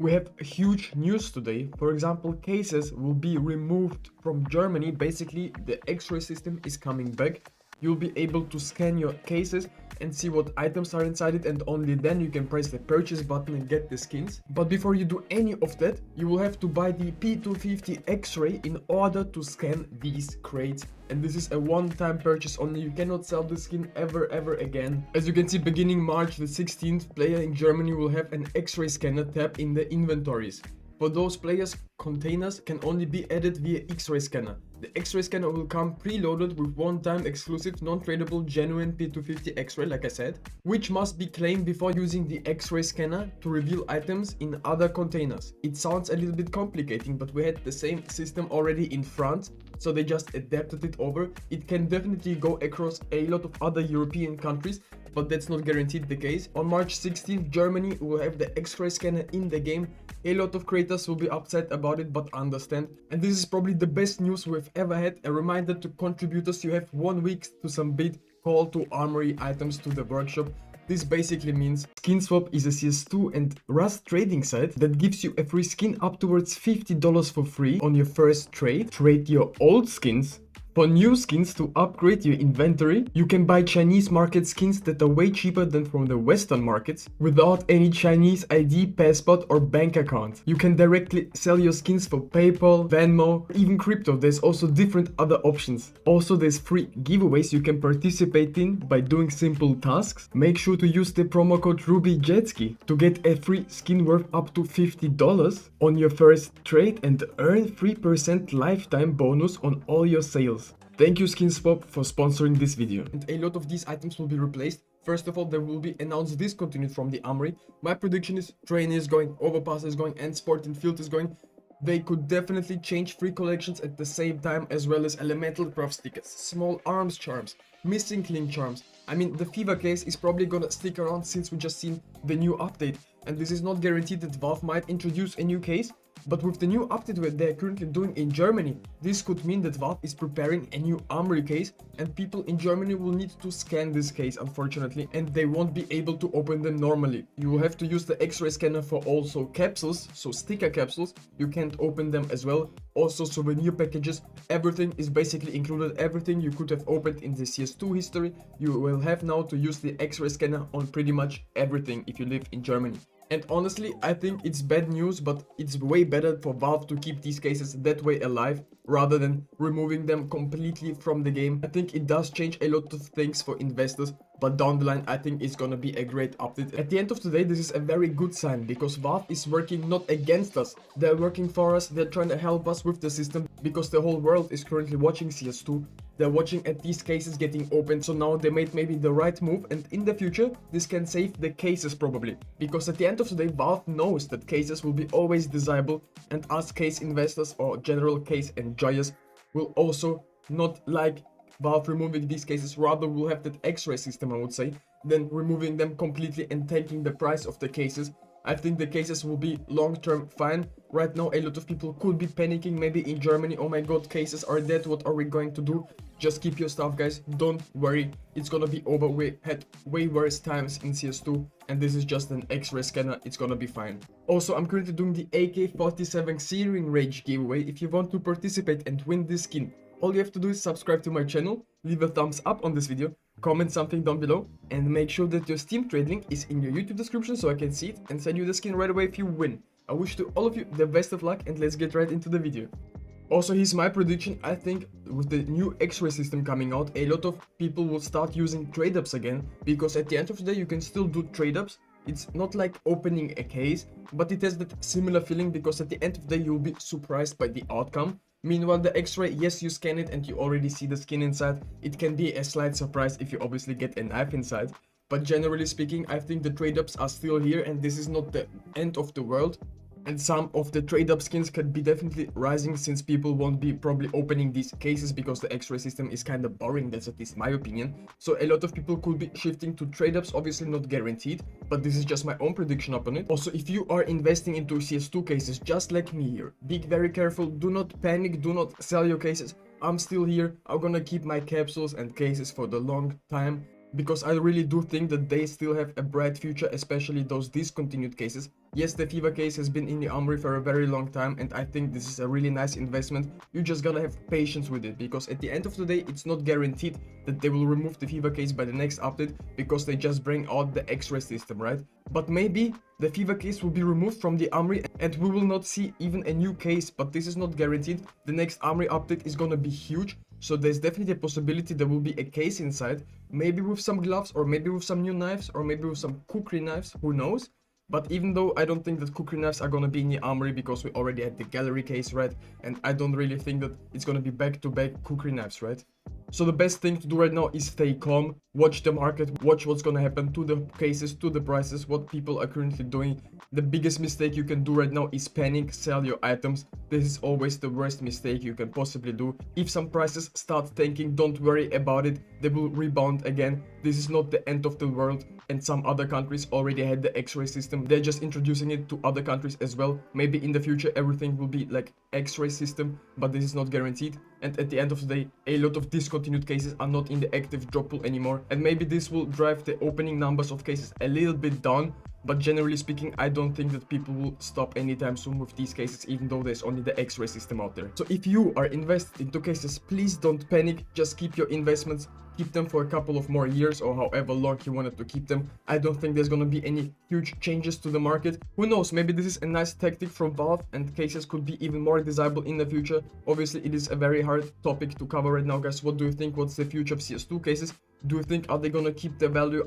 We have huge news today. For example, cases will be removed from Germany. Basically, the X-ray system is coming back. You'll be able to scan your cases and see what items are inside it, and only then you can press the purchase button and get the skins. But before you do any of that, you will have to buy the P250 X-ray in order to scan these crates. And this is a one-time purchase only. You cannot sell the skin ever again. As you can see, beginning March the 16th, player in Germany will have an X-ray scanner tab in the inventories. For those players, containers can only be added via X-ray scanner. The X-ray scanner will come preloaded with one-time exclusive non-tradable genuine P250 X-ray, like I said, which must be claimed before using the X-ray scanner to reveal items in other containers. It sounds a little bit complicating, but we had the same system already in France, so they just adapted it over. It can definitely go across a lot of other European countries, but that's not guaranteed the case. On March 16th, Germany will have the X-ray scanner in the game. A lot of creators will be upset about it, but understand. And this is probably the best news we've ever had. A reminder to contributors, you have 1 week to submit call to Armory items to the workshop. This basically means SkinSwap is a CS2 and Rust trading site that gives you a free skin up towards $50 for free on your first trade. Trade your old skins for new skins to upgrade your inventory. You can buy Chinese market skins that are way cheaper than from the Western markets without any Chinese ID, passport or bank account. You can directly sell your skins for PayPal, Venmo, even crypto. There's also different other options. Also, there's free giveaways you can participate in by doing simple tasks. Make sure to use the promo code RubyJetski to get a free skin worth up to $50 on your first trade and earn 3% lifetime bonus on all your sales. Thank you SkinSwap for sponsoring this video. And a lot of these items will be replaced. First of all, there will be announced discontinued from the Armory. My prediction is Train is going, Overpass is going, and Sport and Field is going. They could definitely change free collections at the same time, as well as elemental craft stickers, small arms charms, missing link charms. I mean, the Fever case is probably gonna stick around since we just seen the new update. And this is not guaranteed that Valve might introduce a new case. But with the new update that they're currently doing in Germany, this could mean that Valve is preparing a new Armory case, and people in Germany will need to scan this case, unfortunately, and they won't be able to open them normally. You will have to use the X-ray scanner for also capsules, so sticker capsules. You can't open them as well. Also souvenir packages, everything is basically included. Everything you could have opened in the CS2 history, you will have now to use the X-ray scanner on pretty much everything if you live in Germany. And honestly, I think it's bad news, but it's way better for Valve to keep these cases that way alive rather than removing them completely from the game. I think it does change a lot of things for investors, but down the line I think it's gonna be a great update. At the end of the day, this is a very good sign because Valve is working not against us. They're working for us, they're trying to help us with the system because the whole world is currently watching CS2. They're watching at these cases getting opened, so now they made maybe the right move, and in the future this can save the cases probably, because at the end of the day Valve knows that cases will be always desirable, and us case investors or general case enjoyers will also not like Valve removing these cases. Rather will have that X-ray system, I would say, than removing them completely and taking the price of the cases. I think the cases will be long-term fine. Right now, a lot of people could be panicking, maybe in Germany. Oh my god, cases are dead, what are we going to do? Just keep your stuff, guys. Don't worry, it's gonna be over. We had way worse times in CS2, and this is just an X-ray scanner. It's gonna be fine. Also, I'm currently doing the AK-47 Searing Rage giveaway. If you want to participate and win this skin, all you have to do is subscribe to my channel, leave a thumbs up on this video, comment something down below, and make sure that your Steam trade link is in your YouTube description so I can see it and send you the skin right away if you win. I wish to all of you the best of luck, and let's get right into the video. Also, here's my prediction. I think with the new X-ray system coming out, a lot of people will start using trade-ups again, because at the end of the day you can still do trade-ups. It's not like opening a case, but it has that similar feeling because at the end of the day you'll be surprised by the outcome. Meanwhile, the X-ray, yes, you scan it and you already see the skin inside. It can be a slight surprise if you obviously get a knife inside. But generally speaking, I think the trade-ups are still here, and this is not the end of the world. And some of the trade-up skins could be definitely rising, since people won't be probably opening these cases because the X-ray system is kind of boring. That's at least my opinion. So a lot of people could be shifting to trade-ups, obviously not guaranteed, but this is just my own prediction upon it. Also, if you are investing into CS2 cases just like me here, be very careful. Do not panic, do not sell your cases. I'm still here. I'm gonna keep my capsules and cases for the long time, because I really do think that they still have a bright future, especially those discontinued cases. Yes, the FIFA case has been in the Armory for a very long time, and I think this is a really nice investment. You just gotta have patience with it, because at the end of the day, it's not guaranteed that they will remove the FIFA case by the next update, because they just bring out the X-ray system, right? But maybe the FIFA case will be removed from the Armory and we will not see even a new case, but this is not guaranteed. The next Armory update is gonna be huge, so there's definitely a possibility there will be a case inside, maybe with some gloves, or maybe with some new knives, or maybe with some cookery knives, who knows? But even though I don't think that cookery knives are gonna be in the Armory, because we already had the gallery case, right? And I don't really think that it's gonna be back-to-back cookery knives, right? So the best thing to do right now is stay calm, watch the market, watch what's gonna happen to the cases, to the prices, what people are currently doing. The biggest mistake you can do right now is panic, sell your items. This is always the worst mistake you can possibly do. If some prices start tanking, don't worry about it, they will rebound again. This is not the end of the world, and some other countries already had the X-ray system. They're just introducing it to other countries as well. Maybe in the future everything will be like X-ray system, but this is not guaranteed. And at the end of the day, a lot of discontinued cases are not in the active drop pool anymore, and maybe this will drive the opening numbers of cases a little bit down. But generally speaking, I don't think that people will stop anytime soon with these cases, even though there's only the X-ray system out there. So if you are invested into cases, please don't panic, just keep your investments, keep them for a couple of more years or however long you wanted to keep them. I don't think there's gonna be any huge changes to the market. Who knows, maybe this is a nice tactic from Valve and cases could be even more desirable in the future. Obviously, it is a very hard topic to cover right now, guys. What do you think? What's the future of CS2 cases? Do you think, are they gonna keep their value?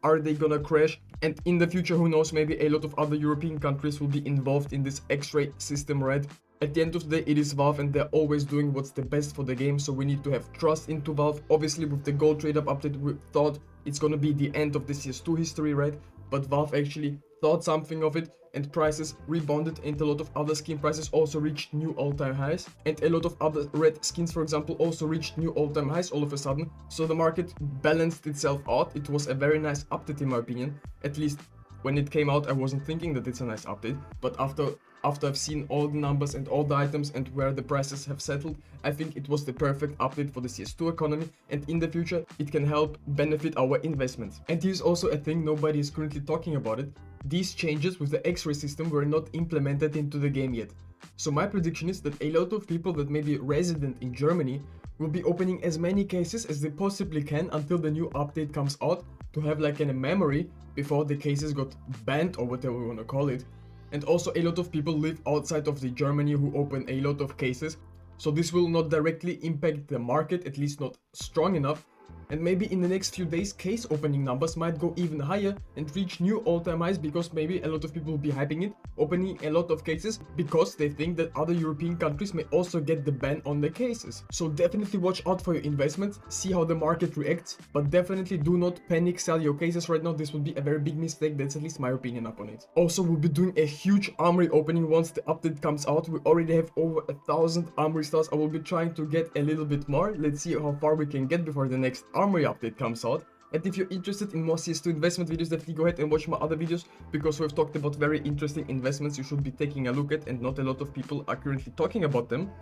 Are they gonna crash? And in the future, who knows, maybe a lot of other European countries will be involved in this X-ray system, right? At the end of the day, it is Valve and they're always doing what's the best for the game, so we need to have trust into Valve. Obviously, with the gold trade-up update, we thought it's gonna be the end of the CS2 history, right? But Valve actually thought something of it, and prices rebounded, and a lot of other skin prices also reached new all-time highs, and a lot of other red skins, for example, also reached new all-time highs all of a sudden. So the market balanced itself out. It was a very nice update in my opinion. At least when it came out, I wasn't thinking that it's a nice update, but after I've seen all the numbers and all the items and where the prices have settled, I think it was the perfect update for the CS2 economy, and in the future it can help benefit our investments. And here's also a thing, nobody is currently talking about it. These changes with the X-ray system were not implemented into the game yet. So my prediction is that a lot of people that may be resident in Germany will be opening as many cases as they possibly can until the new update comes out, to have like a memory before the cases got banned or whatever we want to call it. And also a lot of people live outside of the Germany who open a lot of cases, so this will not directly impact the market, at least not strong enough. And maybe in the next few days, case opening numbers might go even higher and reach new all-time highs, because maybe a lot of people will be hyping it, opening a lot of cases, because they think that other European countries may also get the ban on the cases. So definitely watch out for your investments, see how the market reacts, but definitely do not panic sell your cases right now. This would be a very big mistake. That's at least my opinion upon it. Also, we'll be doing a huge Armory opening once the update comes out. We already have over 1,000 Armory stars. I will be trying to get a little bit more. Let's see how far we can get before the next Armory update comes out. And if you're interested in more CS2 investment videos, definitely go ahead and watch my other videos, because we've talked about very interesting investments you should be taking a look at, and not a lot of people are currently talking about them.